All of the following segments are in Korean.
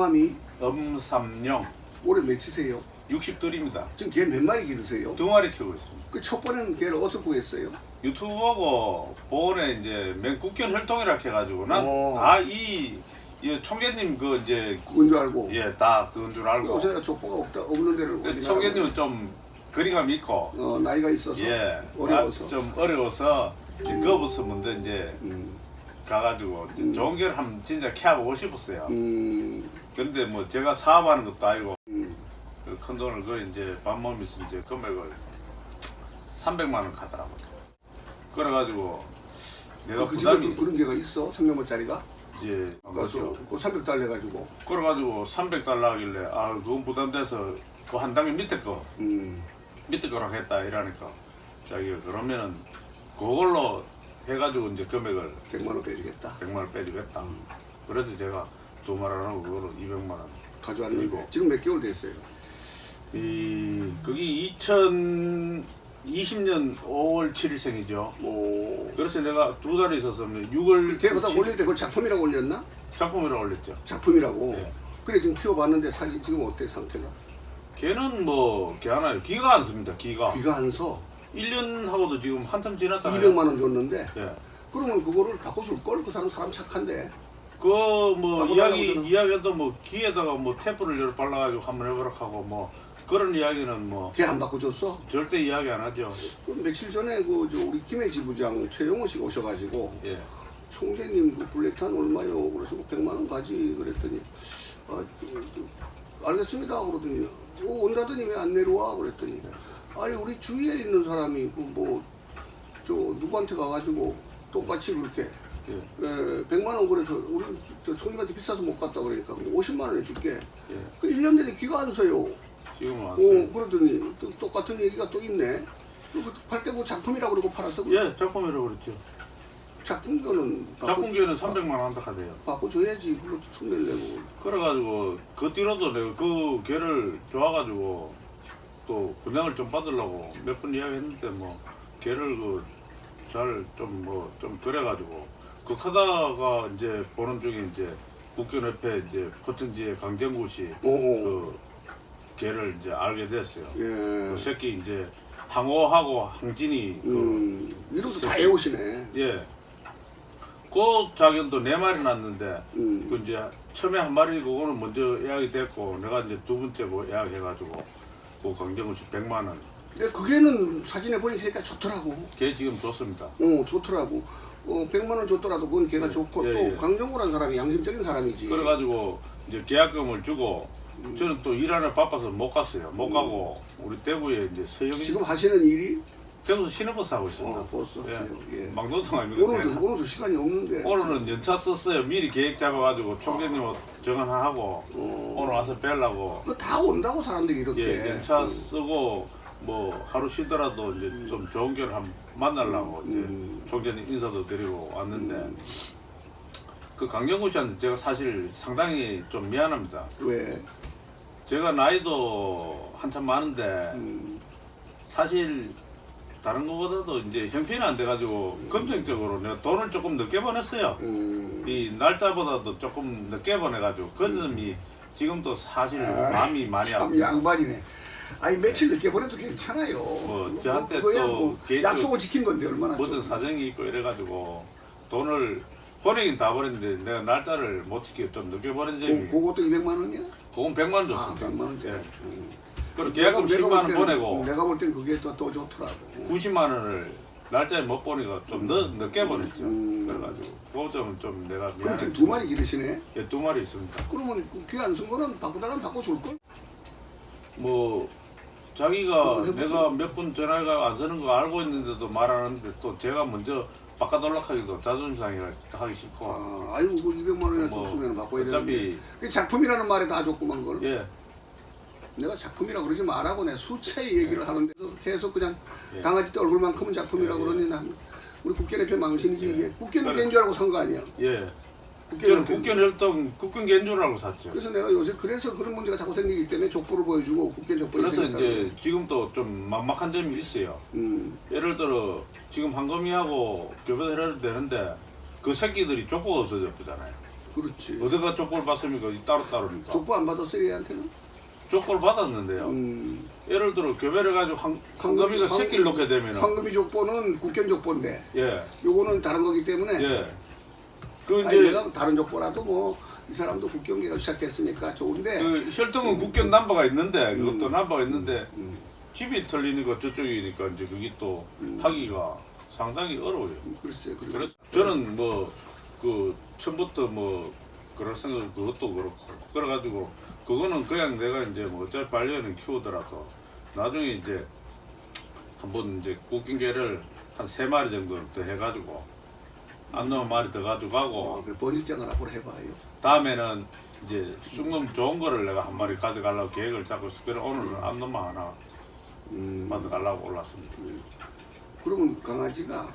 성함이 엄삼영 올해 몇이세요? 60둘입니다. 지금 개 몇 마리 기르세요? 2마리 키우고 있습니다. 그 첫 번에는 개를 어디서 구했어요? 유튜브 보고 보건에 이제 맹국견 혈통이라 해가지고 난 어. 다 이 총재님 그 이제 그건 줄 알고. 예 다 그건 줄 알고 요새 족보가 없는 데를 어디 총재님은 좀 거리감 있고 나이가 있어서 예 어려워서. 좀 어려워서 이제 그거부터 먼저 이제 음. 가가지고 좋은 개를 한번 진짜 키워보고 싶었어요. 음. 근데 뭐 제가 사업하는 것도 아니고 음. 그 큰 돈을 그 이제 밥 먹으면서 이제 금액을 300만 원 가더라고요. 그래가지고 내가 그 집에 부담이 그런 개가 있어? 300만짜리가? 이제 그래서 그 300달러 해가지고. 그래가지고 300달러 하길래 아 그건 부담돼서 그 한 단계 밑에 거라고 했다 이러니까 자기가 그러면은 그걸로 해가지고 이제 금액을 100만 원 빼주겠다. 100만 원 빼주겠다. 그래서 제가 2마리 안 하고 그걸로 200만 원 가져왔는데 그리고 지금 몇 개월 됐어요? 그게 2020년 5월 7일생이죠. 오. 그래서 내가 2달이 있어서 6월 걔보다 올릴 때 그걸 작품이라고 올렸나? 작품이라고 올렸죠. 작품이라고. 예. 그래 지금 키워봤는데 사진 지금 어때 상태가? 걔는 뭐 걔 하나요. 기가 안 씁니다. 기가 귀가 안 서. 1년 하고도 지금 한참 지났잖아요. 200만 원 줬는데 예. 그러면 그거를 바꿔줄 걸? 그 사람 착한데. 그 뭐 바꿔달라고 그러잖아. 이야기도 뭐 귀에다가 뭐 테이프를 여러 발라가지고 한번 해보라 하고 뭐 그런 이야기는 뭐 걔 안 바꿔줬어? 절대 이야기 안 하죠. 그 며칠 전에 저 우리 김해 지부장 최용호 씨가 오셔가지고 예. 총재님 그 블랙탄 얼마요? 그래서 100만 원 가지 그랬더니 알겠습니다 그러더니 온다더니 왜 안 내려와? 그랬더니 아니 우리 주위에 있는 사람이 그 뭐 저 누구한테 가가지고 똑같이 그렇게 예. 100만 원 그래서 우리 저 총님한테 비싸서 못 갔다 그러니까 50만 원에 줄게. 예. 그 1년 내내 귀가 안 서요. 지금 왔어요. 그러더니 또 똑같은 얘기가 또 있네. 그리고 팔 때 뭐 작품이라고 그러고 팔아서 예, 작품이라고 그랬죠. 작품 거는 작품기에는 300만 원 한다 하대요. 바꿔줘야지. 그걸로 손을 내고. 그래가지고 그 뒤로도 내가 그 개를 좋아가지고 또 분양을 좀 받으려고 몇 번 이야기했는데 뭐 개를 그 잘 좀 뭐 좀 그래가지고 그 크다가 이제 보는 중에 이제 국견 옆에 이제 포천지의 강정구 씨 그 개를 이제 알게 됐어요. 예. 그 새끼 이제 항호하고 항진이 이름도 다 외우시네. 예. 그 자견도 4마리 났는데 그 이제 처음에 한 마리 그거는 먼저 예약이 됐고 내가 이제 두 번째 뭐 예약해가지고 그 강정구 씨 100만 원. 근데 그게는 사진에 보니까 좋더라고. 걔 지금 좋습니다. 좋더라고. 100만 원 줬더라도 그건 걔가 좋고 예, 또 예. 강정구라는 사람이 양심적인 사람이지. 그래가지고 이제 계약금을 주고 저는 또 일하느라 바빠서 못 갔어요. 못 가고 우리 대구에 이제 서영이 지금 하시는 일이 대구에서 시내버스 하고 있습니다. 버스. 예. 예. 막노동 아닙니까? 제가. 오늘도 시간이 없는데. 오늘은 연차 썼어요. 미리 계획 잡아가지고 총재님하고 정한하고 오늘 와서 뵈려고 그거 다 온다고 사람들이 이렇게. 예, 연차 쓰고 뭐 하루 쉬더라도 이제 좀 좋은 개를 한번 만나려고 이제 총재님 인사도 드리고 왔는데 그 강정구 씨한테 제가 사실 상당히 좀 미안합니다. 왜? 제가 나이도 한참 많은데 사실 다른 것보다도 이제 형편이 안 돼가지고 금전적으로 내가 돈을 조금 늦게 보냈어요. 이 날짜보다도 조금 늦게 보내가지고 그 점이 지금도 사실 마음이 많이 참 아프고 양반이네. 아니 며칠 늦게 보내도 괜찮아요. 뭐 저한테 그거야 또 뭐 개인적으로 약속을 지킨 건데 얼마나 무슨 좀. 사정이 있고 이래가지고 돈을 보내긴 다 보냈는데 내가 날짜를 못 지키고 좀 늦게 보낸 점이 그것도 200만 원이야? 그건 100만 원 아, 줬습니다. 100만 원짜리. 예. 그리고 계약금 10만 원 보내고 내가 볼 땐 그게 또 좋더라고. 90만 원을 날짜에 못 보니까 좀 늦게 보냈죠. 그래가지고 그것 좀 내가 그럼 미안해. 지금 2마리 기르시네? 예, 2마리 있습니다. 그러면 귀안 쓴 거는 바꾸달라면 바꿔줄 걸? 뭐 자기가 그거 해보세요. 내가 몇 번 전화가 안 쓰는 거 알고 있는데도 말 안 하는데 또 제가 먼저 바꿔달라고 하기도 자존심 상해가 하기 싫고 아이고 그 200만 원이나 뭐 줬으면 바꿔야 어차피 되는데. 그 작품이라는 말에 다 줬구만 걸. 예, 내가 작품이라고 그러지 말라고 내 수차의 얘기를 하는데 계속 그냥 예. 강아지 때 얼굴만큼은 작품이라고 예, 예. 그러니 난 우리 국견 옆에 망신이지 이게 국견 그래. 개인 줄 알고 산 거 아니야. 예. 국견 저는 국견 혈통 국견 개인주라고 샀죠. 그래서 내가 요새 그래서 그런 문제가 자꾸 생기기 때문에 족보를 보여주고 국견 족보를 그래서 이제 지금도 좀 막막한 점이 있어요. 예를 들어 지금 황금이하고 교배를 해도 되는데 그 새끼들이 족보가 없어졌잖아요. 그렇지. 어디가 족보를 받습니까? 따로따로니까. 족보 안 받았어요 얘한테는? 족보를 받았는데요. 예를 들어 교배를 가지고 황금이가 새끼를 놓게 되면 황금이 족보는 국견 족보인데 예. 요거는 다른 거기 때문에 예. 그 아니 이제 내가 다른 족보라도 뭐 이 사람도 국경계가 시작했으니까 좋은데 그 혈통은 국견 남바가 있는데 그것도 남바가 있는데 집이 털리니까 저쪽이니까 이제 그게 또 하기가 상당히 어려워요. 글쎄요. 그래서 저는 뭐 그 처음부터 뭐 그럴 생각 그것도 그렇고 그래가지고 그거는 그냥 내가 이제 뭐 어차피 반려견을 키우더라도 나중에 이제 한번 이제 국경계를 한 3마리 정도 더 해가지고 안 넣은 마리 더 가지고 가고 그 번식장을 앞으로 해봐요. 다음에는 이제 쑥놈 좋은 거를 내가 한 마리 가져가려고 계획을 잡고 있어. 그래 오늘은 암놈만 하나 가져가려고 올랐습니다. 그러면 강아지가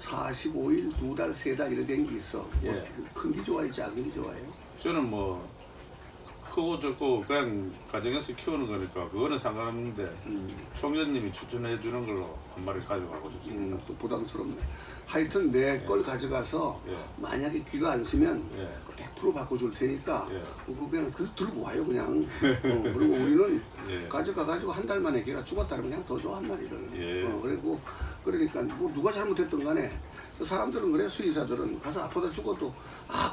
45일, 2달, 3달 이래 된 게 있어. 예. 뭐 큰 게 좋아요, 작은 게 좋아요? 저는 뭐 크고 적고 그냥 가정에서 키우는 거니까 그거는 상관없는데 총재님이 추천해 주는 걸로 한 마리 가져가고 싶습니다. 또 부담스럽네. 하여튼 내 걸 가져가서 예. 만약에 귀가 안 쓰면 예. 100% 바꿔줄 테니까 예. 그냥 들고 와요 그냥. 그리고 우리는 예. 가져가가지고 한 달 만에 걔가 죽었다면 그냥 더 줘 한 마리를. 예. 그리고 그러니까 뭐 누가 잘못했든 간에 그 사람들은 그래 수의사들은 가서 아프다 죽어도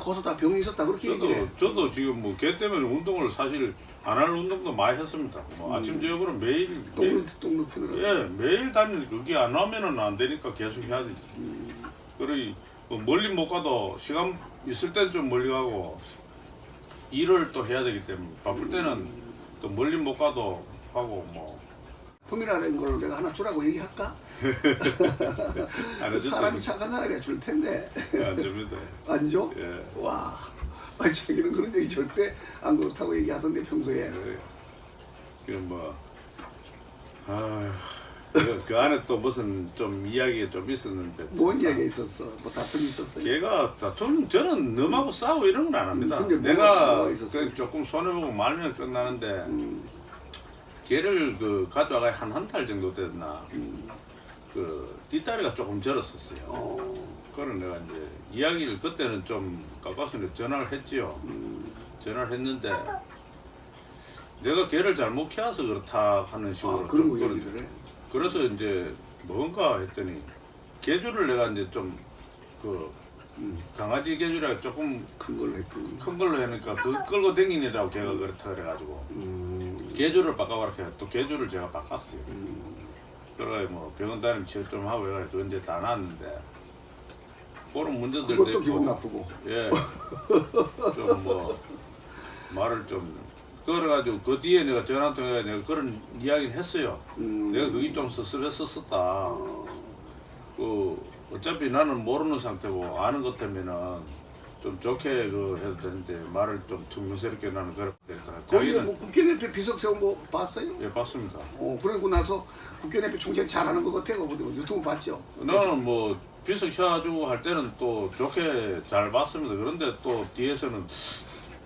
거기서 다 병이 있었다 그렇게 얘기를 해. 저도 지금 뭐 개 때문에 운동을 사실 안 할 운동도 많이 했습니다. 뭐 아침 저녁으로 매일 똥 넣기는. 예, 매일 다니는 그게 안 하면은 안 되니까 계속 해야 되지. 그래 뭐 멀리 못 가도 시간 있을 때는 좀 멀리 가고 일을 또 해야 되기 때문에 바쁠 때는 또 멀리 못 가도 하고 뭐 품이라는 걸 내가 하나 주라고 얘기할까? 안 해도 사람이 착한 사람이야 줄 텐데. 안 됩니다. 안 줘? 예. 와. 자기는 그런 얘기 절대 안 그렇다고 얘기하던데 평소에. 네. 뭐 그 안에 또 무슨 좀 이야기가 좀 있었는데 뭔 이야기가 있었어? 뭐 다툼이 있었어요? 걔가 저는 너하고 싸우고 이런 건 안 합니다. 근데 내가 뭐가 있었어요? 그 조금 손해보고 말면 끝나는데 걔를 그 가져와가 한 달 정도 됐나 그 뒷다리가 조금 절었었어요. 그걸 내가 이제 이야기를 그때는 좀 깎아서 전화를 했지요. 전화를 했는데 내가 걔를 잘못 키워서 그렇다 하는 식으로 그런 거 좀 얘기를 해? 그래서 이제 뭔가 했더니 개주를 내가 이제 좀 그 강아지 개주라 조금 큰 걸로 했더니. 큰 걸로 해니까 그 끌고 다니느라고 걔가 그렇다 그래가지고 개주를 바꿔봐라 해서 또 개주를 제가 바꿨어요. 그래가 뭐 병원 다니면 치료 좀 하고 해가지고 이제 다 나왔는데 그런 문제들도 그것도 있고 기분 나쁘고. 예. 좀 뭐 말을 좀 그래가지고 그 뒤에 내가 전화 통해 내가 그런 이야기를 했어요. 내가 그게 좀 섭섭했었다. 그 어차피 나는 모르는 상태고 아는 것 때문에는 좀 좋게 그 해도 되는데 말을 좀 퉁명스럽게 나는 그렇다. 거기에 뭐 국회의원표 비석 세운 거 봤어요? 예 봤습니다. 그러고 나서 국회의원표 총재 잘하는 것 같아요. 어디 뭐 유튜브 봤죠? 나는 뭐 비석 씌워주고 할 때는 또 좋게 잘 봤습니다. 그런데 또 뒤에서는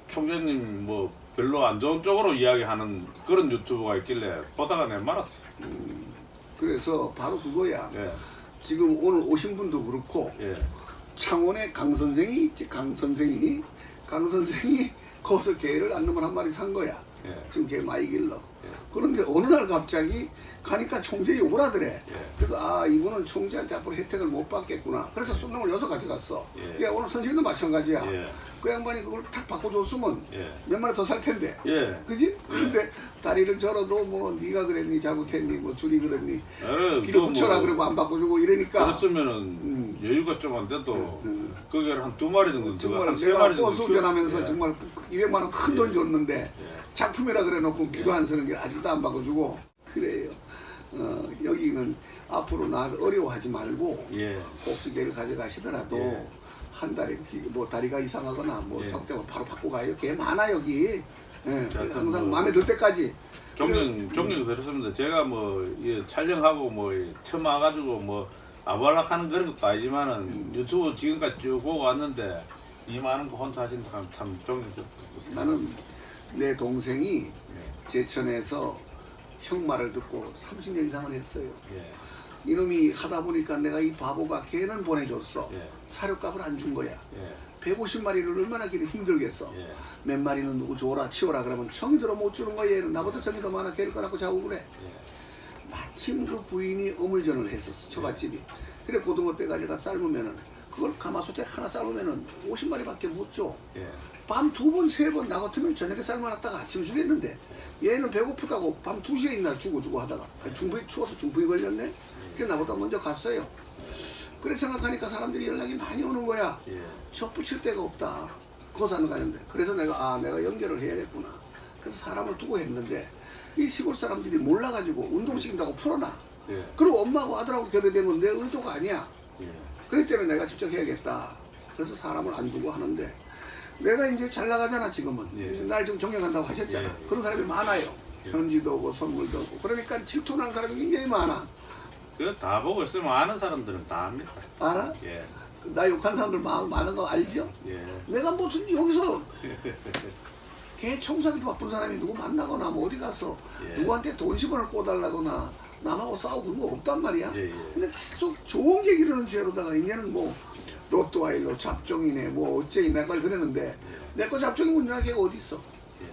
총재님 뭐 별로 안 좋은 쪽으로 이야기하는 그런 유튜브가 있길래 보다가 내 말았어요. 그래서 바로 그거야. 예, 지금 오늘 오신 분도 그렇고 예, 창원에 강 선생이 있지. 강 선생이 거기서 개를 안 놈을 한 마리 산 거야. 예. 지금 개 많이 길러. 예. 그런데 어느 날 갑자기 가니까 총재 욕을 하더래. 예. 그래서 이분은 총재한테 앞으로 혜택을 못 받겠구나. 그래서 쑥놈을 6 가져갔어. 예. 그러니까 오늘 선생님도 마찬가지야. 예. 그 양반이 그걸 탁 바꿔줬으면 예. 몇 마리 더 살 텐데. 예. 그지? 근데 다리를 절어도 뭐 네가 그랬니 잘못했니 뭐 줄이 그랬니 그래, 길을 그 붙여라 뭐 그러고 안 바꿔주고 이러니까 그랬으면은 여유가 좀 안 돼도 거기를 한 2마리 정도 정말 한 3마리 내가 정도 버스 운전하면서 예. 정말 200만 원 큰 돈 줬는데 예. 작품이라 그래 놓고 기도 안 쓰는 게 아직도 안 바꿔주고 그래요. 여기는 앞으로 나 어려워하지 말고 예. 복수개를 가져가시더라도 예. 한 달에 뭐 다리가 이상하거나 뭐 예. 잘못되면 바로 바꿔 가요. 개 많아 여기. 예. 그래서 항상 뭐 마음에 들 때까지. 종종 들었습니다. 제가 뭐 촬영하고 뭐 처음 와가지고 뭐 아발락하는 그런 것도 아니지만은 유튜브 지금까지 쭉 보고 왔는데 이 많은 거 혼자 하신다 참 종종 들었습니다. 나는 내 동생이 예. 제천에서 형 말을 듣고 30년 이상을 했어요. 예. 이놈이 하다 보니까 내가 이 바보가 개는 보내줬어. 예. 사료값을 안 준 거야. 예. 150마리를 얼마나 기르기 힘들겠어. 예. 몇 마리는 누구 줘라 치워라 그러면 정이 들어 못 주는 거야. 얘는 나보다 정이 더 많아. 개를 꺼놓고 자고 그래. 예. 마침 그 부인이 어물전을 했었어. 처갓집이. 그래 고등어 떼가리가 삶으면은 그걸 가마솥에 하나 삶으면은 50마리밖에 못 줘. 예. 밤 2번, 3번 나 같으면 저녁에 삶아놨다가 아침에 주겠는데 얘는 배고프다고 밤 2시에 있나 주고 하다가 중풍이 추워서 중풍이 걸렸네. 그게 나보다 먼저 갔어요. 그래 생각하니까 사람들이 연락이 많이 오는 거야. 예. 첫 붙일 데가 없다. 거사는 가는데. 그래서 내가 연결을 해야겠구나. 그래서 사람을 두고 했는데 이 시골 사람들이 몰라가지고 운동시킨다고 풀어놔. 예. 그리고 엄마하고 아들하고 교배되면 내 의도가 아니야. 예. 그렇기 때문에 내가 직접 해야겠다. 그래서 사람을 안 두고 하는데 내가 이제 잘 나가잖아 지금은. 예. 날 좀 존경한다고 하셨잖아. 예. 그런 사람이 많아요. 예. 편지도 오고 선물도 오고. 그러니까 질투나는 사람이 굉장히 많아. 그거 다 보고 있으면 아는 사람들은 다 압니다. 알아? 예. 나 욕한 사람들 많은 거 알지요? 예. 내가 무슨 여기서 개 청소하기도 바쁜 사람이 누구 만나거나 뭐 어디 가서 예. 누구한테 돈 10원을 꿔달라거나 남하고 싸우고 그런 거 없단 말이야. 예, 예. 근데 계속 좋은 게 기르는 죄로다가 이제는 뭐 로또와일로 잡종이네 뭐 어째 내 걸 그러는데 내 거 잡종이면 내가 걔가 어디 있어? 예.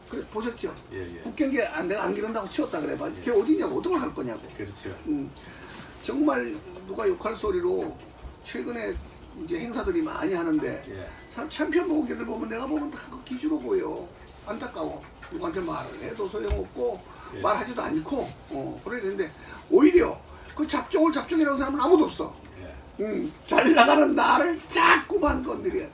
그래 보셨죠? 예, 예. 북경계 내가 안 기른다고 치웠다 그래 봐. 걔 어디냐고 어떻게 할 거냐고. 그렇죠. 정말 누가 욕할 소리로 최근에 이제 행사들이 많이 하는데 예. 사람 챔피언 보고개들 보면 내가 보면 다 그 기주로 보여. 안타까워. 누구한테 말을 해도 소용없고 예. 말하지도 않고 그래 근데 오히려 그 잡종을 잡종이라는 사람은 아무도 없어. 예. 잘 나가는 나를 자꾸만 건드려.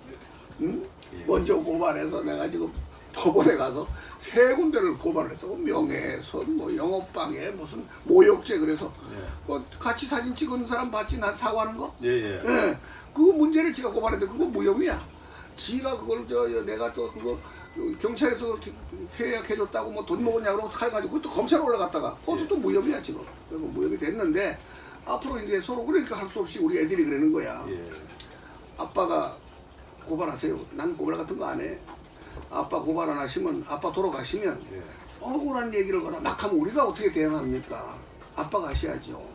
예. 먼저 고발해서 내가 지금 법원에 가서 3군데를 고발을 해서 명예훼손, 뭐 영업방해, 무슨 모욕죄 그래서 예. 뭐 같이 사진 찍은 사람 봤지 난 사과하는 거? 예, 예. 예, 그 문제를 지가 고발했는데 그거 무혐의야. 지가 그걸 내가 또 그거 경찰에서 해약해줬다고 뭐 돈 먹었냐 그러고 해가지고 그것도 검찰 올라갔다가 그것도 예. 또 무혐의야 지금. 그리고 무혐의 됐는데 앞으로 이제 서로 그러니까 할 수 없이 우리 애들이 그러는 거야. 예. 아빠가 고발하세요. 난 고발 같은 거 안 해. 아빠 고발 안 하시면 아빠 돌아가시면 예. 억울한 얘기를 거나 막 하면 우리가 어떻게 대응합니까? 아빠가 하셔야죠.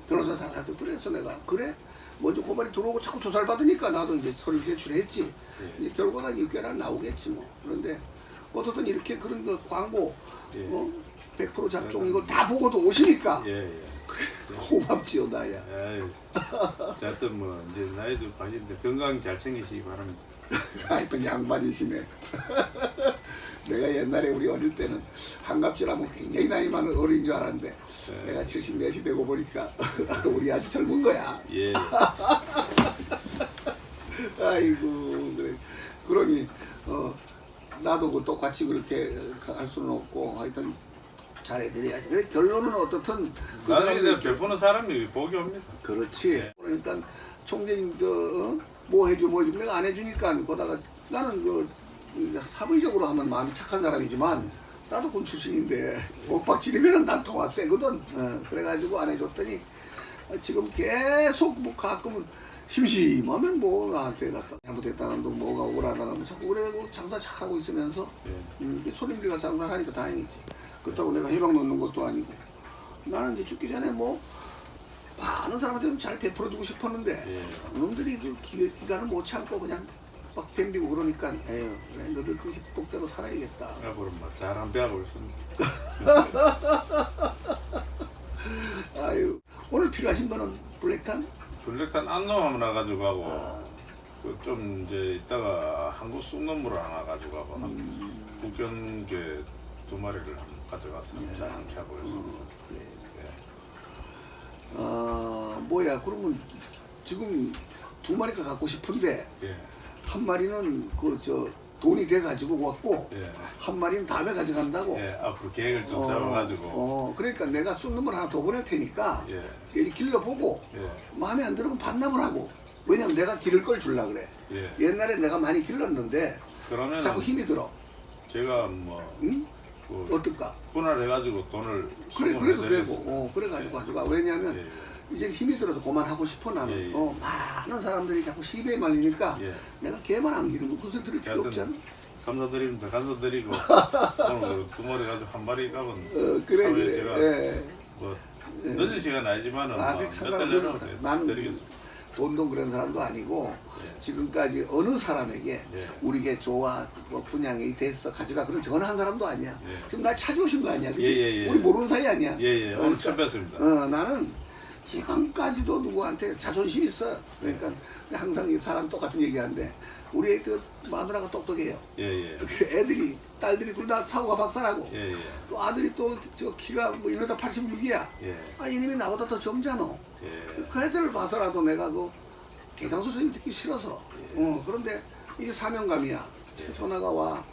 변호사 사람한테 그래서 내가 그래? 먼저 고발이 들어오고 자꾸 조사를 받으니까 나도 이제 서류 제출했지. 예. 이제 결과가 6개월 나오겠지 뭐. 그런데 어떻든 이렇게 그런 거 광고 예. 100% 잡종 이걸 다 보고도 오시니까 예, 예. 고맙지요 나야. 에이, 하여튼 뭐 이제 나이도 가신데 건강 잘 챙기시기 바랍니다. 하여튼 양반이시네. 내가 옛날에 우리 어릴 때는 한갑질하면 굉장히 나이 많은 어린인 줄 알았는데 내가 74시 되고 보니까 우리 아주 젊은 거야. 예. 아이고 그래. 그러니 나도 그 똑같이 그렇게 할 수는 없고 하여튼 잘해드려야지. 근데 결론은 어떻든 그 나중에 사람들이 베푸는 사람이 복이 옵니다. 그렇지. 네. 그러니까 총재님 뭐 해줘 내가 안 해주니까 거다가 나는 그 사회적으로 하면 마음이 착한 사람이지만 나도 군 출신인데 옥박지르면은 난 더 세거든. 그래가지고 안 해줬더니 지금 계속 뭐 가끔은 심심하면 뭐 나한테 갖다 잘못했다는 둥 뭐가 억울하다는 자꾸 그래가지고 장사 잘하고 있으면서 손님들과 장사를 하니까 다행이지. 그렇다고 내가 해방 놓는 것도 아니고 나는 이제 죽기 전에 뭐 많은 사람한테 잘 베풀어주고 싶었는데 예. 놈들이 그 기간을 못 참고 그냥 막 덤비고 그러니까 에휴 그래 너들 뜻이 복대로 살아야겠다. 앞으로 뭐 잘한 배하고 있습니다. 아유 오늘 필요하신 거는 블랙탄? 블랙탄 안놈 하나 가지고 가고 그 좀 이제 이따가 한국 쑥놈물 하나 가지고 가고 한 북견게 2마리를 가져가서 잘한게 하고 있습니다. 그래. 예. 뭐야 그러면 지금 2마리가 갖고 싶은데 예. 한 마리는 돈이 돼 가지고 왔고 예. 한 마리는 다음에 가져간다고. 예. 앞으로 계획을 좀 잡아가지고. 그러니까 내가 쑥놈을 하나 더 보낼 테니까 예. 얘를 길러보고 예. 마음에 안 들으면 반납을 하고. 왜냐면 내가 기를 걸 줄라 그래. 예. 옛날에 내가 많이 길렀는데 그러면 자꾸 힘이 들어. 제가 뭐 응? 그 어떨까? 분할해가지고 돈을 그래 그래도 송금해서 되고. 그래가지고 가져가. 왜냐면 예. 이제 힘이 들어서 그만하고 싶어 나는. 예, 예. 많은 사람들이 자꾸 시비에 말리니까 예. 내가 걔만 안 기르면 그것을 들을 필요 하여튼 없잖아. 감사드립니다. 감사드리고 오늘 2마리 가지고 1마리 가면 그래 사회에 그래. 제가 예. 뭐 늦은 시간 아니지만은 아, 뭐 그 몇달 상관없는 내로 사람. 나는 드리겠습니다. 돈도 그런 사람도 아니고 예. 지금까지 어느 사람에게 예. 우리 게 좋아 뭐 분양이 됐어 가져가 그런 전화한 사람도 아니야. 예. 지금 날 찾아오신 거 아니야, 그치? 예. 우리 모르는 사이 아니야. 예예. 오늘 처음 뵀습니다. 나는 지금까지도 누구한테 자존심 있어. 그러니까 항상 이 사람 똑같은 얘기하는데 우리 애들 마누라가 똑똑해요. 예예. 그 애들이 딸들이 둘 다 사고가 박사라고. 예예. 또 아들이 또 저 키가 뭐 이러다 86이야. 예. 아 이놈이 나보다 더 젊잖아. 예. 그 애들을 봐서라도 내가 그 개장수 선생님 듣기 싫어서. 그런데 이게 사명감이야. 전화가 와.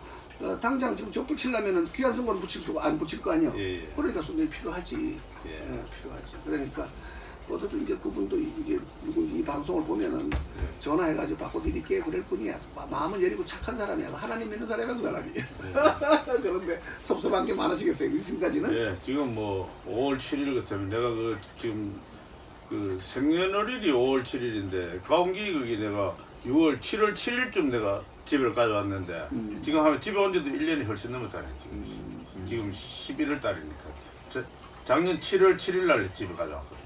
당장 지금 저 붙이려면은 귀한 선거는 붙일 수가 안 붙일 거 아니야. 예. 그러니까 손님이 필요하지. 예. 필요하지. 그러니까 어쨌든 이제 그분도 이제 누군지 이 방송을 보면은 전화해가지고 바꿔드릴게 그럴 뿐이야. 마음은 여리고 착한 사람이야. 하나님 믿는 사람이야 그 사람이. 그런데 섭섭한 게 많으시겠어요. 지금까지는. 예. 지금 뭐 5월 7일 같으면 내가 그 지금 그 생년월일이 5월 7일인데 가온기극이 내가 6월 7월 7일쯤 내가 집을 가져왔는데 지금 하면 집에 온 지도 1년이 훨씬 넘었잖아요. 지금 11월 달이니까. 작년 7월 7일 날 집에 가져왔거든요.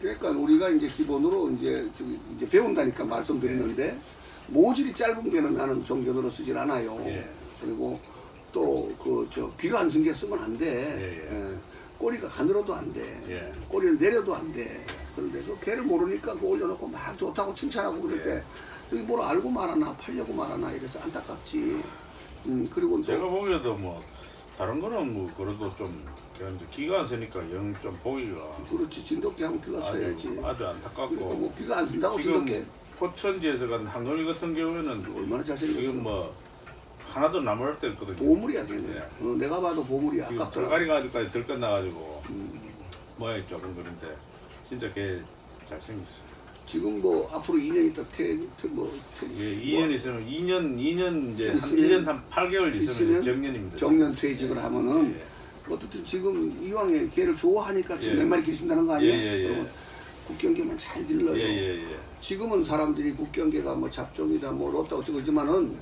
그러니까 우리가 이제 기본으로 이제 배운다니까 말씀드리는데 모질이 짧은 게는 나는 종견으로 쓰질 않아요. 예. 그리고 또 그 저 귀가 안 쓴 게 쓰면 안 돼. 예. 꼬리가 가늘어도 안 돼. 예. 꼬리를 내려도 안 돼. 그런데 그 개를 모르니까 그 올려놓고 막 좋다고 칭찬하고 그럴 때 여기 뭘 알고 말하나 팔려고 말하나 이래서 안타깝지. 그리고 제가 또 보기에도 뭐 다른 거는 뭐 그래도 좀 그런데 기가 안 쓰니까 영 좀 보기가 그렇지 진돗개 하면 귀가 써야지. 아주 안타깝고 그러니까 뭐 귀가 안 쓴다고 지금 진돗개 포천지에서 간 한동희 같은 경우에는 얼마나 잘생겼어. 지금 뭐 하나도 남을 데 없거든요. 보물이야 걔는. 예. 내가 봐도 보물이야. 지금 아깝더라. 털가리 가지고까지 들끝나가지고 모양이 조금 그런데 진짜 걔 잘생겼어. 지금 뭐 앞으로 2년 있다 예, 2년 있으면 2년 이제 좀 한 있으면- 1년 한 8개월 있으면 있으면 정년입니다. 정년 퇴직을 하면은 예. 어쨌든 지금 이왕에 개를 좋아하니까 지금 예. 몇 마리 기르신다는 거 아니야? 예. 그러면 국경개만 잘 길러요. 예. 지금은 사람들이 국경개가 뭐 잡종이다 뭐 없다 어떻게 그러지만은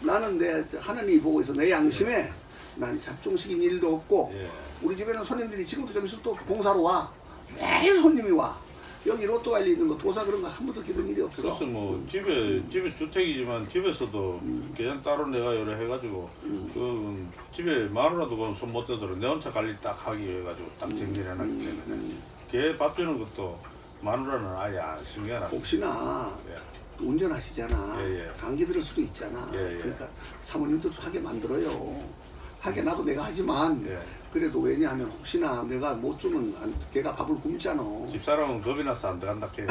나는 내 하나님이 보고 있어 내 양심에 난 잡종식인 일도 없고 예. 우리 집에는 손님들이 지금도 좀 있으면 또 봉사로 와. 매일 손님이 와. 여기 로또 관리 있는 거 도사 그런 거 한 번도 기른 일이 없어. 그래서 뭐 집에 주택이지만 집에서도 그냥 따로 내가 여러 해가지고 그 집에 마누라도 손 못 대도록 내 혼자 관리 딱 하기 해가지고 딱 정리를 해놨기 때문에 걔 밥 주는 것도 마누라는 아예 안 신경 안 써. 혹시나 예. 운전하시잖아. 예. 감기 들을 수도 있잖아. 예. 그러니까 사모님도 하게 만들어요. 하게 나도 내가 하지만 예. 그래도 왜냐하면 혹시나 내가 못 주면 걔가 밥을 굶잖아. 집사람은 겁이 나서 안 들어간다 걔.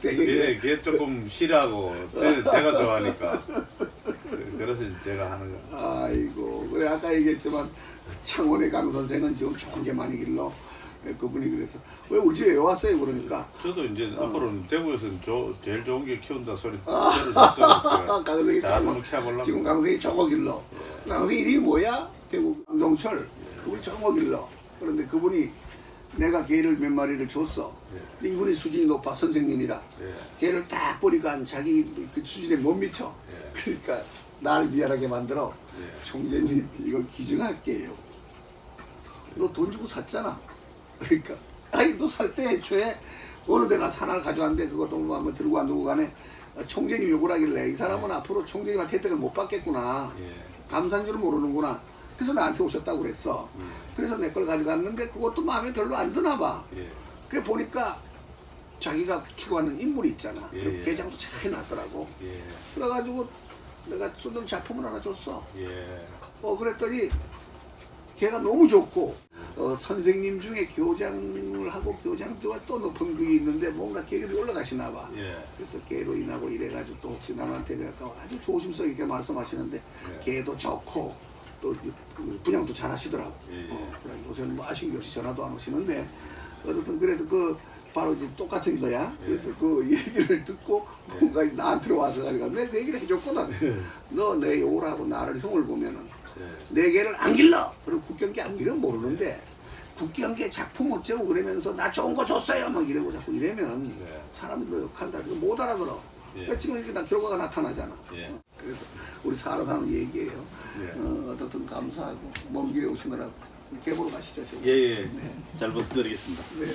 되게 그래. 걔 조금 싫어하고 제가 좋아하니까 그래서 제가 하는 거. 아이고 그래 아까 얘기했지만 창원의 강 선생은 지금 좋은 게 많이 길러. 그분이 그래서 왜 우리 집에 왜 왔어요 그러니까 저도 이제 앞으로는 대구에서는 제일 좋은 게 키운다 소리 들었어요. 강선생이 잘 저거 키워보려고. 지금 강선생이 저거 길러. 강선생 이름이 뭐야? 대구 강종철. 그분이 저거 길러. 그런데 그분이 내가 개를 몇 마리를 줬어. 근데 이분이 수준이 높아 선생님이라. 개를 딱 보니까 자기 그 수준에 못 미쳐. 그러니까 나를 미안하게 만들어. 총재님 이거 기증할게요. 너 돈 주고 샀잖아. 그러니까 아니 너 살 때 애초에 어느 데가 산을 가져왔는데 그것도 뭐 한번 들고 안 들고 가네. 총재님 욕을 하길래 이 사람은 앞으로 총재님한테 혜택을 못 받겠구나. 감사한 줄 모르는구나. 그래서 나한테 오셨다고 그랬어. 그래서 내 걸 가져갔는데 그것도 마음에 별로 안 드나 봐. 그래 보니까 자기가 추구하는 인물이 있잖아. 그 개장도 잘 났더라고. 그래가지고 내가 쓰던 작품을 하나 줬어. 그랬더니 걔가 너무 좋고 선생님 중에 교장을 하고 교장도가 또 높은 그게 있는데 뭔가 계급이 올라가시나 봐. 그래서 걔로 인하고 이래가지고 또 혹시 남한테 그럴까 아주 조심스럽게 이렇게 말씀하시는데 걔도 좋고 또 분양도 잘 하시더라고. 요새는 뭐 아쉬운 게 없이 전화도 안 오시는데 어쨌든 그래서 그 바로 이제 똑같은 거야. 그래서 그 얘기를 듣고 뭔가 나한테 와서 가지고 내가 그 얘기를 해줬거든. 너 내 오라고 나를 흉을 보면은 네 개를 안 길러. 그리고 국경개 안 길러 모르는데 국경개 작품 어쩌고 그러면서 나 좋은 거 줬어요 막 이러고 자꾸 이러면 사람이 너 욕한다. 그거 못 알아들어. 그러니까 지금 이렇게 다 결과가 나타나잖아. 그래서 우리 살아사는 얘기예요. 어떻든 감사하고 먼 길에 오시느라고 개보러 가시죠. 지금. 예. 네. 잘 부탁드리겠습니다. 네네.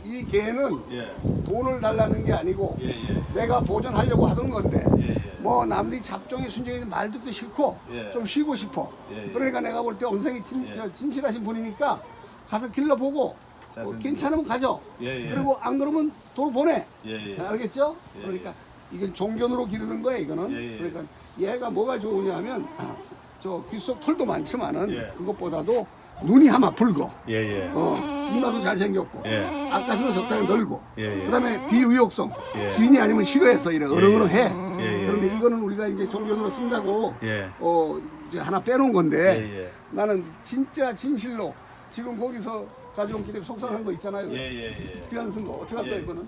이 개는 예. 돈을 달라는 게 아니고 예, 예. 내가 보존하려고 하던 건데 예, 예. 뭐 남들이 잡종에 순종에 말 듣도 싫고 예. 좀 쉬고 싶어. 예, 예. 그러니까 내가 볼 때 언성이 진실하신 분이니까 가서 길러보고 자, 괜찮으면 가져. 예, 예. 그리고 안 그러면 도로 보내. 예, 예. 알겠죠? 예, 그러니까 이건 종견으로 기르는 거야 이거는. 예, 예. 그러니까 얘가 뭐가 좋으냐면 저 귓속 털도 많지만은 예. 그것보다도 눈이 아마 붉어. 예, 예. 이마도 잘생겼고 예. 아까스는 적당히 넓고 예, 예. 그다음에 비의욕성 예. 주인이 아니면 싫어해서 이래 어렁어렁해. 예, 예. 그런데 이거는 우리가 이제 종견으로 쓴다고 예. 이제 하나 빼놓은 건데 예, 예. 나는 진짜 진실로 지금 거기서 가져온 기 때문에 속상한 거 있잖아요. 예, 예, 예. 귀한 쓴 거 어떻게 할 거야 예. 이거는?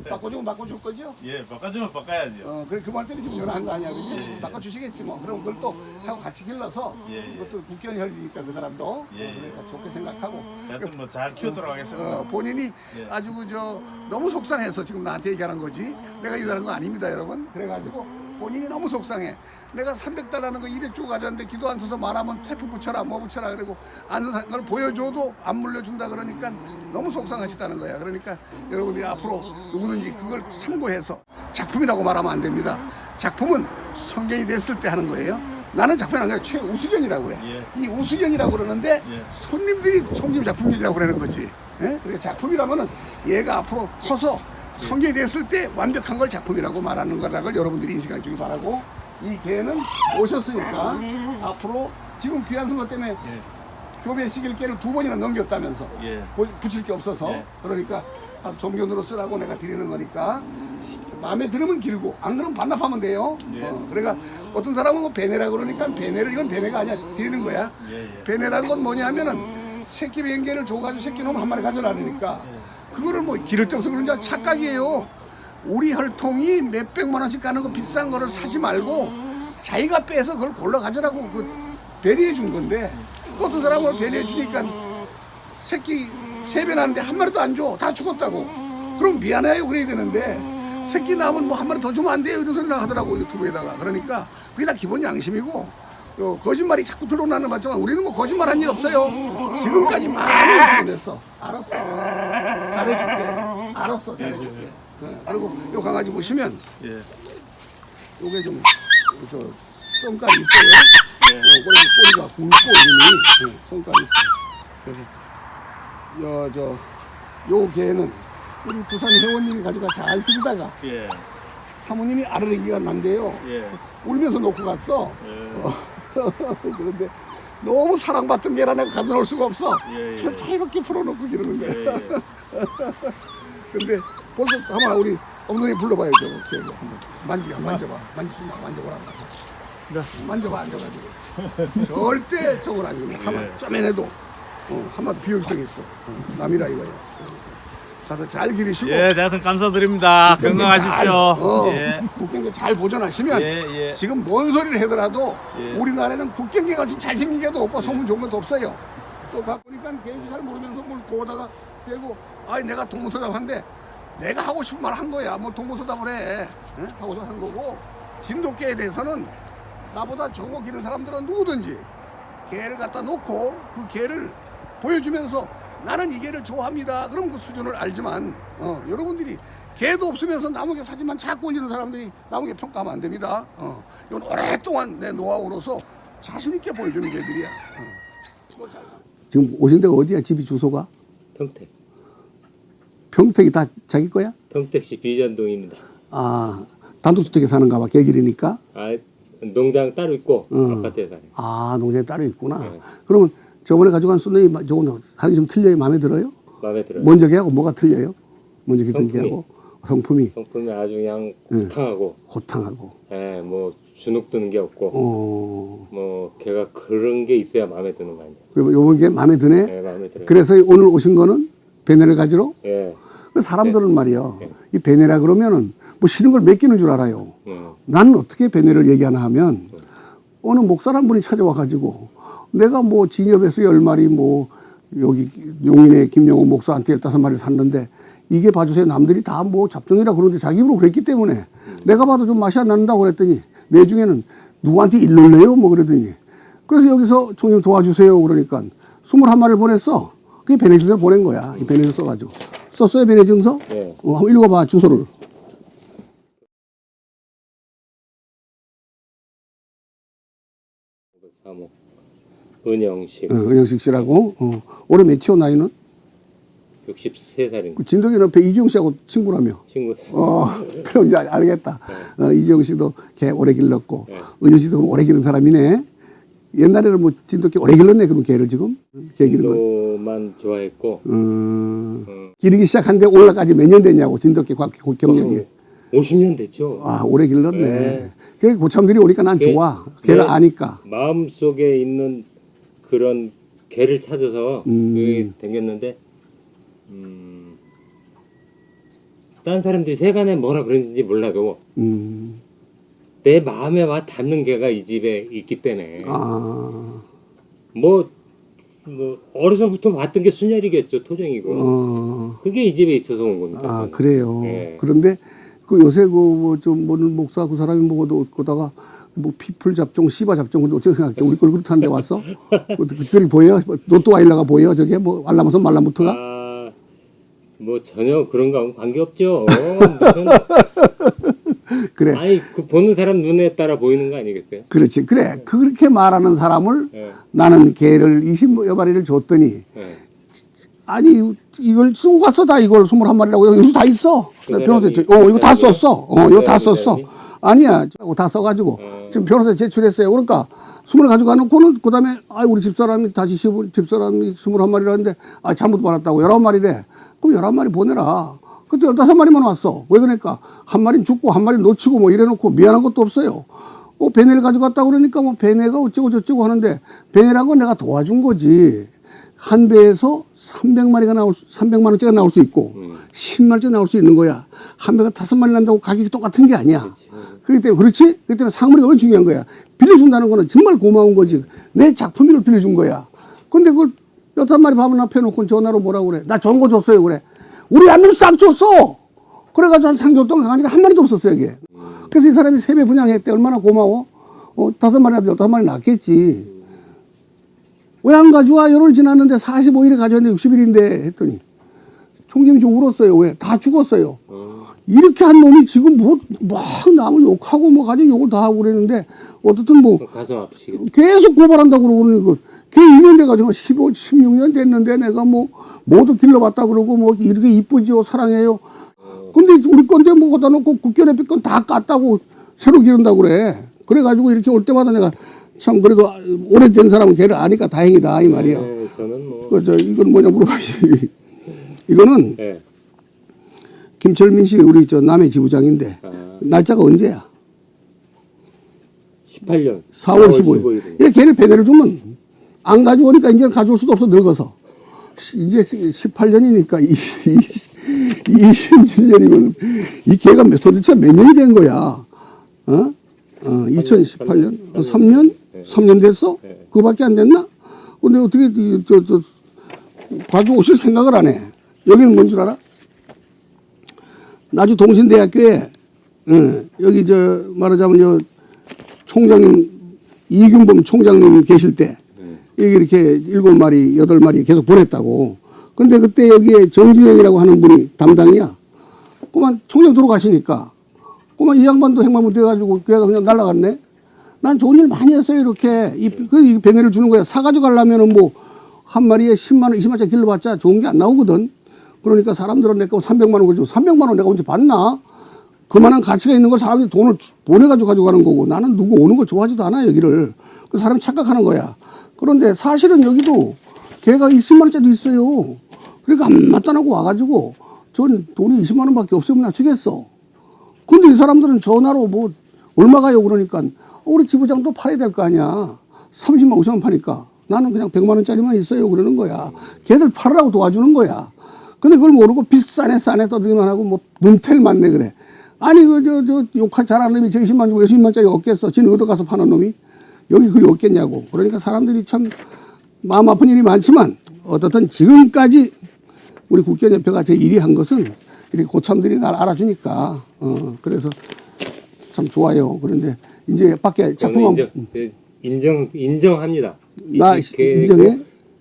바꿔주면 바꿔줄 거죠? 예, 바꿔주면 바꿔야죠. 그래 그 말 때문에 지금 전화한 거 아니야, 그지? 예, 예. 바꿔주시겠지 뭐. 그럼 그걸 또 하고 같이 길러서 예, 예. 이것도 국견혈이니까 그 사람도 예, 예. 그러니까 좋게 생각하고 하여튼 뭐 잘 키우도록 하겠습니다. 본인이 예. 아주 그저 너무 속상해서 지금 나한테 얘기하는 거지. 내가 유달한 거 아닙니다, 여러분. 그래가지고 본인이 너무 속상해. 내가 300달러는 거 200조 가져왔는데 기도 안 써서 말하면 테프 붙여라 뭐 붙여라 그러고 안 써서 그걸 보여줘도 안 물려준다 그러니까 너무 속상하시다는 거야. 그러니까 여러분들이 앞으로 누구든지 그걸 참고해서 작품이라고 말하면 안 됩니다. 작품은 성경이 됐을 때 하는 거예요. 나는 작품이 아니라 최우수견이라고 그래. 예. 이 우수견이라고 그러는데 예. 손님들이 손님들이 총님 작품견이라고 그러는 거지. 예? 그러니까 작품이라면은 얘가 앞으로 커서 성경이 됐을 때 완벽한 걸 작품이라고 말하는 거라는 걸 여러분들이 인식해 주기 바라고, 이 개는 오셨으니까 앞으로 지금 귀한 선거 때문에 교배 시길개를 2번이나 넘겼다면서 예. 붙일 게 없어서 예. 그러니까 종견으로 쓰라고 내가 드리는 거니까 마음에 들으면 기르고 안 그러면 반납하면 돼요. 예. 그러니까 어떤 사람은 뭐 베네라 그러니까 베네를 이건 베네가 아니야, 드리는 거야. 예, 예. 베네라는 건 뭐냐면은 새끼 뱅개를 줘가지고 새끼 놈 한 마리 가져라니까 그거를 뭐 기를 데 없어 그런 착각이에요. 우리 혈통이 몇백만 원씩 가는 거 비싼 거를 사지 말고 자기가 빼서 그걸 골라 가져라고 그 배려해 준 건데, 어떤 사람은 배려해 주니까 새끼 3배 나는데 한 마리도 안 줘. 다 죽었다고. 그럼 미안해요 그래야 되는데 새끼 낳으면 뭐 한 마리 더 주면 안 돼요 이런 소리를 하더라고 유튜브에다가. 그러니까 그게 다 기본 양심이고 거짓말이 자꾸 드러나는 맞지만 우리는 뭐 거짓말한 일 없어요. 지금까지 많이 드러냈어. 알았어. 잘해줄게. 알았어. 잘해줄게. 그리고 요 강아지 보시면 예. 요게 좀 성깔이 있어요. 꼬리가 굵고 이름이 성깔이 있어요. 그래서 요 개는 우리 부산 회원님이 가져가 잘 키우다가 예. 사모님이 아르레기가 난대요. 예. 울면서 놓고 갔어. 예. 그런데 너무 사랑받던 개라 내가 가져올 수가 없어. 예, 예. 그냥 자유롭게 풀어놓고 기르는 예, 거야. 예. 근데 벌써 아마 우리 어머니 불러봐요. 저거 만져봐. 만져보라. 만져봐 앉아가지고. 절대 저걸 안 주면 한번 예. 쪼매내도 한마디 비효율성이 있어. 남이라 이거야. 가서 잘 기르시고. 예, 하여튼 감사드립니다. 건강하십시오. 예. 국경계 잘 보존하시면 예, 예. 지금 뭔 소리를 하더라도 예. 우리나라에는 국경계가 잘생긴 게도 없고 소문 좋은 것도 없어요. 또 가보니까 개인이 잘 모르면서 뭘 고다가 대고 아이 내가 동무서답한데 내가 하고 싶은 말 한 거야. 뭐 동무서답을 해. 응? 하고 한 거고, 진돗개에 대해서는 나보다 적어 기른 사람들은 누구든지 개를 갖다 놓고 그 개를 보여주면서 나는 이 개를 좋아합니다. 그럼 그 수준을 알지만 여러분들이 개도 없으면서 나무개 사진만 자꾸 올리는 사람들이 나무개 평가하면 안 됩니다. 이건 오랫동안 내 노하우로서 자신 있게 보여주는 개들이야. 지금 오신 데가 어디야? 집이 주소가? 평택. 평택이 다 자기 거야? 평택시 비전동입니다. 아, 단독주택에 사는가 봐. 개길이니까. 아, 농장 따로 있고 아파트에 살아요. 아, 농장에 따로 있구나. 네. 그러면 저번에 가져간 순놈이 저거는 사실 좀 틀려요? 마음에 들어요? 마음에 들어요. 먼저 개하고 뭐가 틀려요? 먼저 기던 성품이. 개하고 성품이 성품이 아주 그냥 호탕하고, 호탕하고. 예, 뭐 주눅 드는 게 없고, 어. 뭐 걔가 그런 게 있어야 마음에 드는 거 아니에요. 그리고 요번 게 마음에 드네. 예, 마음에 들어요. 그래서 오늘 오신 거는 베네를 가지러. 예, 그 사람들은 말이요. 네. 이 베네라 그러면은 뭐 싫은 걸 맡기는 줄 알아요. 나는 어떻게 베네를 얘기하나 하면 어느 목사 한 분이 찾아와 가지고 내가 뭐 진협에서 10마리 뭐 여기 용인의 김영호 목사한테 15마리를 샀는데 이게 봐주세요. 남들이 다 뭐 잡종이라 그러는데 자기 입으로 그랬기 때문에 내가 봐도 좀 맛이 안 난다고 그랬더니 내 중에는 누구한테 일러래요? 뭐 그러더니 그래서 여기서 총님 도와주세요. 그러니까 21마리를 보냈어. 그게 배내 증서를 보낸 거야. 이 배내 증서 써가지고. 썼어요, 배내 증서? 네. 한번 읽어봐, 주소를. 사모 은영식 은영식 씨라고. 올해 몇이요, 나이는? 63살인 그 진덕이는 옆에 이지용 씨하고 친구라며. 친구. 그럼 이제 알겠다. 이지용 씨도 개 오래 길렀고, 네. 은영 씨도 오래 기른 사람이네. 옛날에는 뭐 진돗개 오래 길렀네, 그럼 개를 지금? 개 기른 건. 진도만 좋아했고 기르기 시작한 데 올라까지 몇 년 됐냐고, 진돗개 경력이. 50년 됐죠. 아, 오래 길렀네. 네. 그게 고참들이 오니까 난 개- 좋아. 걔를 개- 아니까. 마음속에 있는 그런 개를 찾아서 여기 댕겼는데 다른 사람들이 세간에 뭐라 그러는지 몰라도 음, 내 마음에 와 닿는 개가 이 집에 있기 때문에 뭐 어려서부터 봤던 게 순혈이겠죠. 토종이고 그게 이 집에 있어서 온 겁니다. 아, 저는. 그래요. 네. 그런데 그 요새 그 뭐 좀 모르는 목사 그 사람이 먹어도 거다가 뭐 피플 잡종, 씨바 잡종 근데 어떻게 생각해? 우리 걸 그렇다는데 왔어? 그들이 보여? 로또 와일러가 보여? 저게 뭐 알라무선 말라무트가? 뭐 전혀 그런 거하고 관계 없죠. 무슨 그래. 아니 그 보는 사람 눈에 따라 보이는 거 아니겠어요? 그렇지. 그래. 그렇게 말하는 사람을 네. 나는 개를 20여 마리를 줬더니 네. 아니 이걸 쓰고 갔어 다 이걸 21마리라고 여기 다 있어. 그 변호사 사람이 이거 다 썼어. 이거 다 그 썼어. 사람이? 아니야. 다 써가지고 지금 변호사 제출했어요. 그러니까 20을 가지고 가놓고는 그다음에 우리 집사람이 다시 집사람이 21마리라는데 잘못 받았다고 19마리래. 그럼 11마리 보내라. 그때 15마리만 왔어. 왜 그러니까 한 마리는 죽고 한 마리는 놓치고 뭐 이래놓고 미안한 것도 없어요. 베네를 가져갔다 그러니까 뭐 베네가 어쩌고 저쩌고 하는데 베네란 건 내가 도와준 거지. 한 배에서 300만 원짜리가 나올 수 있고 10만 원짜리 나올 수 있는 거야. 한 배가 5마리 난다고 가격이 똑같은 게 아니야. 그렇기 때문에 그렇지? 그렇기 때문에 상물이 너무 중요한 거야. 빌려준다는 거는 정말 고마운 거지. 내 작품비를 빌려준 거야. 근데 그걸 6마리 밥을 앞에 놓고 전화로 뭐라고 그래. 나 좋은 거 줬어요 그래. 우리 한명 싹 줬어. 그래가지고 한 3개월 동안 강아지가 한 마리도 없었어 여기. 그래서 이 사람이 3배 분양했대. 얼마나 고마워. 5마리라도 15마리 낫겠지. 왜 안 가져와? 열흘 지났는데 45일에 가져왔는데 60일인데 했더니 총장님이 좀 울었어요. 왜? 다 죽었어요. 이렇게 한 놈이 지금 막 남을 욕하고 뭐 가지고 욕을 다 하고 그랬는데 어떻든 뭐 가슴 아프시겠죠. 계속 고발한다고 그러고 걔 2년 돼가지고 15, 16년 됐는데 내가 뭐 모두 길러봤다 그러고 뭐 이렇게 이쁘지요 사랑해요. 근데 우리 건데 뭐 갖다 놓고 국견에 건 다 깠다고 새로 기른다고 그래. 그래가지고 이렇게 올 때마다 내가 참 그래도 오래된 사람은 걔를 아니까 다행이다 이 말이야. 네, 저는 뭐 이건 뭐냐 물어봐야지. 이거는 네. 김철민 씨 우리 남해 지부장인데 날짜가 언제야? 18년 4월 15일. 얘 걔를 배내를 주면 안 가져오니까 이제 가져올 수도 없어 늙어서. 이제 18년이니까 21년이면 이 걔가 도대체 몇 년이 된 거야? 2018년? 3년? 3년 됐어? 그거밖에 안 됐나? 근데 어떻게 가져오실 생각을 안 해? 여기는 뭔 줄 알아? 나주 동신대학교에 여기 말하자면 총장님 이균범 총장님 계실 때 여기 이렇게 7마리 8마리 계속 보냈다고. 근데 그때 여기에 정진영이라고 하는 분이 담당이야. 그만 총장 돌아가시니까 그만 이 양반도 행마못 돼가지고 걔가 그냥 날아갔네. 난 좋은 일 많이 했어요 이렇게 이 배내를 주는 거야. 사가지고 가려면은 뭐 한 마리에 10만 원 20만 원짜리 길러봤자 좋은 게 안 나오거든. 그러니까 사람들은 내가 300만 원 걸죠. 300만 원 내가 언제 받나? 그만한 가치가 있는 걸 사람들이 돈을 보내가지고 가져가는 거고 나는 누구 오는 걸 좋아하지도 않아 여기를. 그 사람이 착각하는 거야. 그런데 사실은 여기도 걔가 20만 원짜리도 있어요. 그러니까 안 맞다나고 와가지고 전 돈이 20만 원밖에 없으면 나 주겠어. 근데 이 사람들은 전화로 뭐 얼마가요 그러니까 우리 지부장도 팔아야 될 거 아니야. 30만 50만 파니까 나는 그냥 100만 원짜리만 있어요 그러는 거야. 걔들 팔으라고 도와주는 거야. 근데 그걸 모르고 비싸네 싸네 떠들기만 하고 뭐 눈텔 맞네 그래. 아니 욕할 잘하는 놈이 저 20만 주고 20만짜리 없겠어. 지는 얻어가서 파는 놈이 여기 그리 없겠냐고. 그러니까 사람들이 참 마음 아픈 일이 많지만 어떻든 지금까지 우리 국견협회가 제 일이 한 것은 이렇게 고참들이 날 알아주니까 그래서 참 좋아요. 그런데 이제 밖에 작품만 인정합니다. 나 인정해?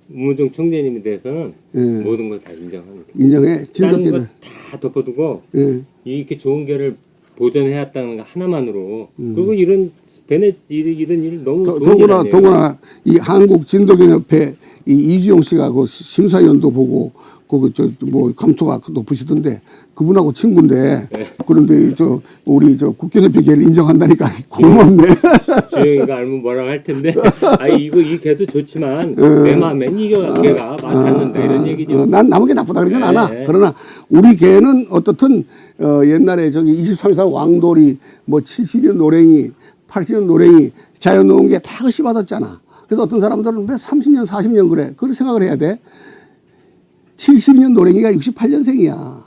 문무종 총재님에 대해서는 예. 모든 걸 다 인정합니다. 인정해. 다른 진돗개는. 거 다 덮어두고 예. 이렇게 좋은 개를 보존해왔다는 거 하나만으로 그리고 이런 베넷 이런 일 너무 좋은 일 아니에요? 더구나 이 한국 진돗개협회 이 이주용 씨가 그 심사위원도 보고 그 저 뭐 감초가 높으시던데 그분하고 친구인데 네. 그런데 저 우리 저 국견협회 개를 인정한다니까 고맙네. 주영이가 알면 뭐라고 할 텐데 이거 이 개도 좋지만 내 마음엔 이 개가 맞았는데 이런 얘기죠. 난 남은 게 나쁘다 그러진 네. 않아. 그러나 우리 개는 어떻든 옛날에 저기 23사 왕돌이 뭐 70년 노랭이 80년 노랭이 자연 놓은 게 다 그시 받았잖아. 그래서 어떤 사람들은 왜 30년 40년 그래. 그런 생각을 해야 돼. 70년 노랭이가 68년생이야.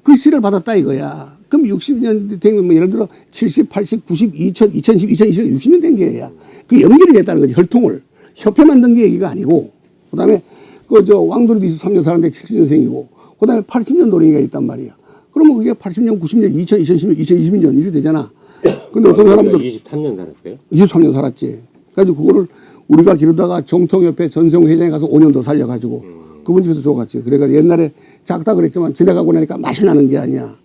그 시를 받았다 이거야. 그럼 60년 되면 뭐 예를 들어 70, 80, 90, 2000, 2010, 2020, 60년 된 게야. 그 연결이 됐다는 거지. 혈통을. 협회 만든 게 얘기가 아니고. 그 다음에 그 저 왕돌이도 23년 살았는데 70년생이고. 그 다음에 80년 노랭이가 있단 말이야. 그러면 그게 80년, 90년, 2000, 2010년, 2020년 이렇게 되잖아. 근데 어떤 사람들 23년 살았어요? 23년 살았지. 그래가지고 그거를 우리가 기르다가 정통협회 전성회장에 가서 5년 더 살려가지고 그분 집에서 줘갔지. 그래가 옛날에 작다 그랬지만 지나가고 나니까 맛이 나는 게 아니야.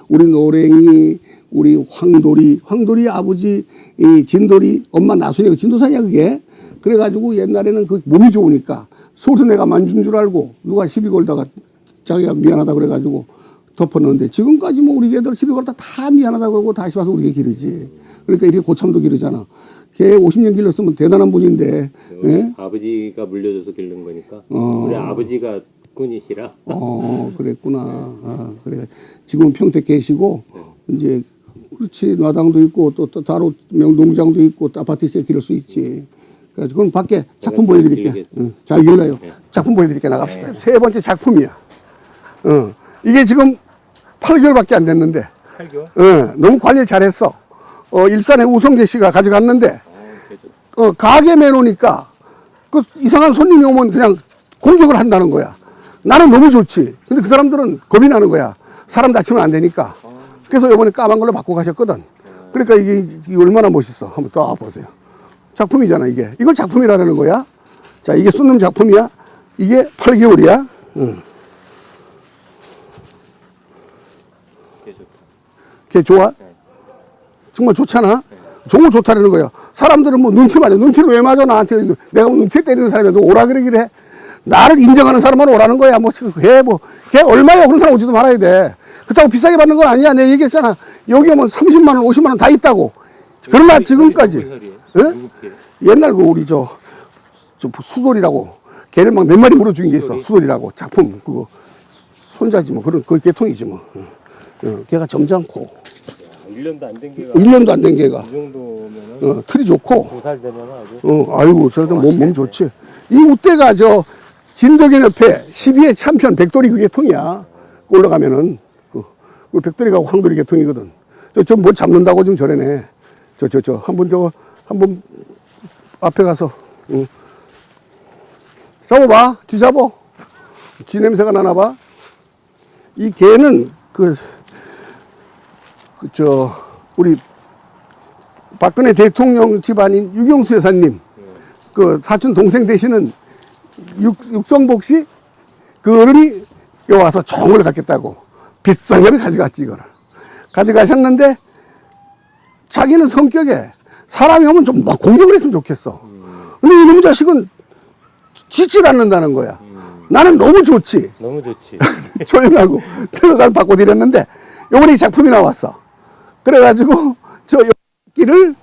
우리 노랭이, 우리 황돌이 아버지, 이 진돌이 엄마 나순이가 진도산이야 그게. 그래가지고 옛날에는 그 몸이 좋으니까 서울서 내가 만준 줄 알고 누가 시비 걸다가 자기가 미안하다 그래가지고 덮었는데 지금까지 뭐 우리 개들 시비 걸다 다 미안하다 그러고 다시 와서 우리 개 기르지. 그러니까 이렇게 고참도 기르잖아. 걔 50년 길렀으면 대단한 분인데. 예? 아버지가 물려줘서 기른 거니까. 우리 아버지가 꾼이시라. 그랬구나. 그래. 지금은 평택 계시고 이제 그렇지 마당도 있고 또 다로 농장도 있고 또 아파트 시에 기를 수 있지. 그래서 그럼 밖에 작품 보여드릴게. 잘 길러요. 작품 보여드릴게 나갑시다. 세 번째 작품이야. 이게 지금 8개월밖에 안 됐는데. 8개월? 너무 관리를 잘했어. 일산에 우성재 씨가 가져갔는데, 가게 내놓으니까, 그 이상한 손님이 오면 그냥 공격을 한다는 거야. 나는 너무 좋지. 근데 그 사람들은 겁이 나는 거야. 사람 다치면 안 되니까. 그래서 이번에 까만 걸로 바꾸고 가셨거든. 그러니까 이게 얼마나 멋있어. 한번 또 보세요. 작품이잖아, 이게. 이걸 작품이라는 거야. 자, 이게 쏟는 작품이야. 이게 8개월이야. 걔 좋아? 정말 좋잖아? 정말 좋다라는 거야. 사람들은 뭐 눈티 맞아. 눈티를 왜 맞아, 나한테. 내가 뭐 눈티 때리는 사람이 너 오라 그러기를 해. 나를 인정하는 사람만 오라는 거야. 걔 얼마야? 그런 사람 오지도 말아야 돼. 그렇다고 비싸게 받는 건 아니야. 내가 얘기했잖아. 여기 오면 30만원, 50만원 다 있다고. 그러나 지금까지. 옛날 그 우리 저 수돌이라고. 걔를 막 몇 마리 물어 죽인 게 있어. 수돌이라고. 작품, 그거. 손자지 뭐. 그런, 그 계통이지 뭐. 걔가 점잖고. 1년도 안 된 개가 1년도 안 된 개가. 이 정도면은 틀이 좋고. 2살 되면 아주 아이고, 저도 몸 좋지. 이 우대가 저 진돗개협회 12회 챔피언 백돌이 그 계통이야. 올라가면은. 그 백돌이가 황돌이 계통이거든. 저 뭐 잡는다고 좀 저래네. 한번 앞에 가서. 잡아봐. 쥐 잡어. 쥐 냄새가 나나 봐. 이 개는 우리 박근혜 대통령 집안인 유경수 여사님, 그 사촌 동생 되시는 육성복 씨, 그 어른이 여기 와서 좋은 걸 갖겠다고 비싼 거를 가져갔지, 이거를. 가져가셨는데 자기는 성격에 사람이 오면 좀 막 공격을 했으면 좋겠어. 근데 이놈 자식은 짓질 않는다는 거야. 나는 너무 좋지. 너무 좋지. 조용하고 들어갈 바꿔 드렸는데 요번에 이 작품이 나왔어. 그래가지고 저 끼를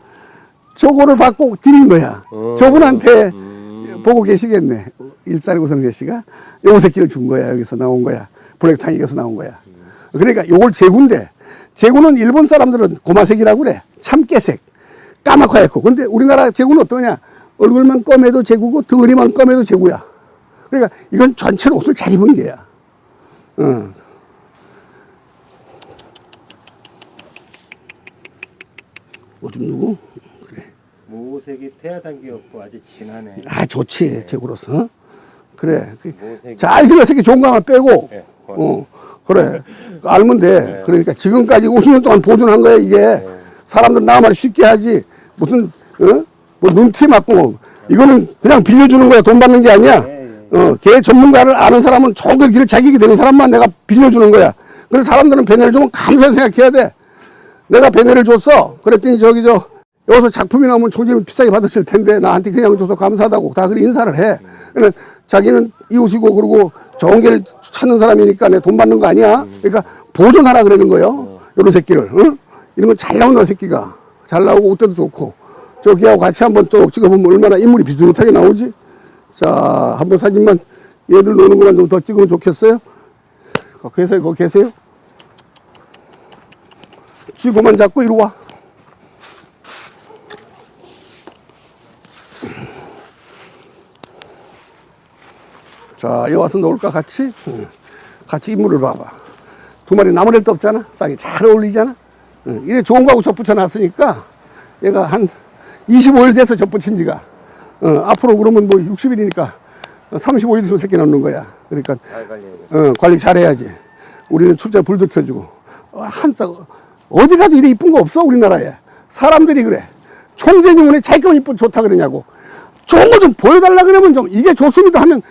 저거를 받고 드린 거야. 저분한테 보고 계시겠네. 일산의 우성재 씨가 요 새끼를 준 거야. 여기서 나온 거야. 블랙타닉에서 나온 거야. 그러니까 요걸 제구인데, 제구는 일본 사람들은 고마색이라고 그래. 참깨색. 까맣고 하얗고. 근데 우리나라 제구는 어떠냐? 얼굴만 검해도 제구고 덩어리만 검해도 제구야. 그러니까 이건 전체로 옷을 잘 입은 게야. 좀 누구? 그래. 모색이 태아단계였고 아주 진하네. 아, 좋지. 제구로서. 그래. 모색이. 잘 길러 새끼 좋은 거 하나 빼고. 네, 그래. 알면 돼. 네. 그러니까 지금까지 50년 동안 보존한 거야, 이게. 사람들 나 말 쉽게 하지. 무슨, 뭐 눈티 맞고. 이거는 그냥 빌려주는 거야. 돈 받는 게 아니야. 네, 개 전문가를 아는 사람은 좋은 걸 길을 자기게 되는 사람만 내가 빌려주는 거야. 그래서 사람들은 배내를 주면 감사히 생각해야 돼. 내가 배내를 줬어. 그랬더니 여기서 작품이 나오면 총재님 비싸게 받으실 텐데 나한테 그냥 줘서 감사하다고 다 그렇게 인사를 해. 그러니까 자기는 이웃이고 그러고 좋은 개를 찾는 사람이니까 내 돈 받는 거 아니야. 그러니까 보존하라 그러는 거예요. 요런 새끼를. 이러면 잘 나온다 새끼가. 잘 나오고 옷도 좋고. 저 걔하고 같이 한번 또 찍어보면 얼마나 인물이 비슷하게 나오지. 자, 한번 사진만 얘들 노는 것만 좀 더 찍으면 좋겠어요. 거기 계세요? 쥐고만 잡고 이리 와. 자, 여기 와서 놀까 같이? 같이 인물을 봐봐. 두 마리 나무랄 데 없잖아. 쌍이 잘 어울리잖아. 이래 좋은 거하고 젖붙여 놨으니까 얘가 한 25일 돼서 젖붙인 지가. 앞으로 그러면 뭐 60일이니까 35일 있으면 새끼 낳는 거야. 그러니까 관리 잘해야지. 우리는 출장 불도 켜주고 어디 가도 이래 이쁜 거 없어 우리나라에. 사람들이 그래. 총재님은 자기 거면 이쁜 좋다 그러냐고. 좋은 거 좀 보여달라 그러면 좀 이게 좋습니다 하면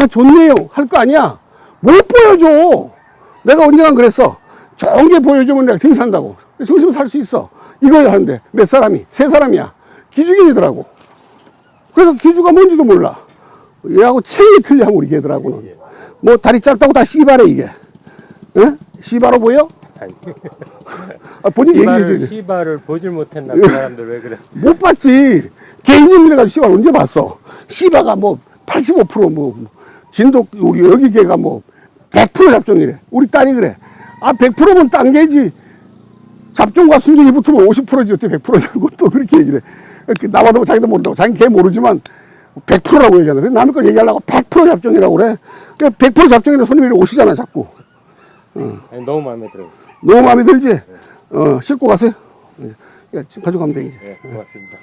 좋네요 할 거 아니야. 못 보여줘. 내가 언젠간 그랬어. 좋은 게 보여주면 내가 등산다고. 정신을 살 수 있어. 이거야 하는데 몇 사람이? 세 사람이야. 기죽인이더라고. 그래서 기주가 뭔지도 몰라. 얘하고 체형이 틀려 우리 걔들하고는. 뭐 다리 짧다고 다 씨바래 이게. 에? 씨바로 보여? 본인 얘기해줘. 시바를 보질 못했나 그 사람들 왜 그래? 못 봤지. 개인적으로 가지고 씨바 언제 봤어? 씨바가 뭐 85% 뭐 진도 우리 여기 개가 뭐 100% 잡종이래. 우리 딸이 그래. 100%면 딴 개지. 잡종과 순종이 붙으면 50%지 어떻게 100%냐고 또 그렇게 얘기를 해. 나와도 자기도 모른다고. 자기 개 모르지만 100%라고 얘기하는 거야. 남의 걸 얘기하려고 100% 잡종이라고 그래. 100% 잡종이라는 손님이 오시잖아 자꾸. 아니, 너무 마음에 들어요. 너무 마음에 들지? 싣고 가세요. 야, 지금 가져가면 되지. 네, 고맙습니다.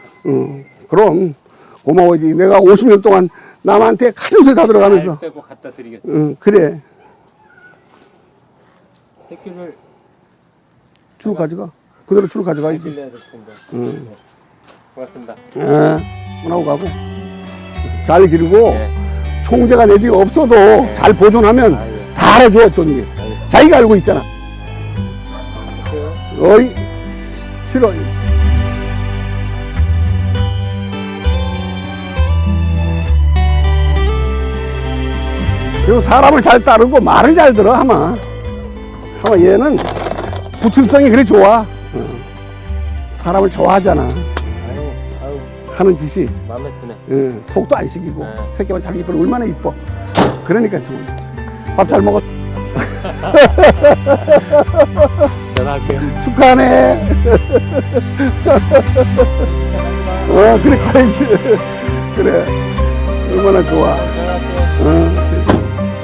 그럼 고마워지. 내가 50년 동안 남한테 가진 소리 다 들어가면서. 빼고 갖다 드리겠습니다. 그래. 새끼를 줄 가져가. 그대로 줄 가져가야지. 빌려야 될 텐데. 네. 고맙습니다. 하고 가고. 잘 기르고 총재가 내 뒤에 없어도 잘 보존하면 다 알아줘. 존이. 자기가 알고 있잖아. 어이 싫어. 그리고 사람을 잘 따르고 말을 잘 들어 아마 얘는 부침성이 그래 좋아. 사람을 좋아하잖아. 아유, 하는 짓이 마음에 드네. 속도 안 시키고 새끼만 잘 이뻐. 얼마나 이뻐. 그러니까 밥 잘 먹었. 전화할게요. 축하하네. 그래 가야지. 그래 얼마나 좋아.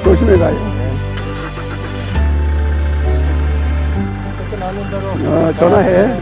조심해 가요. 새끼 나오는 대로 전화해.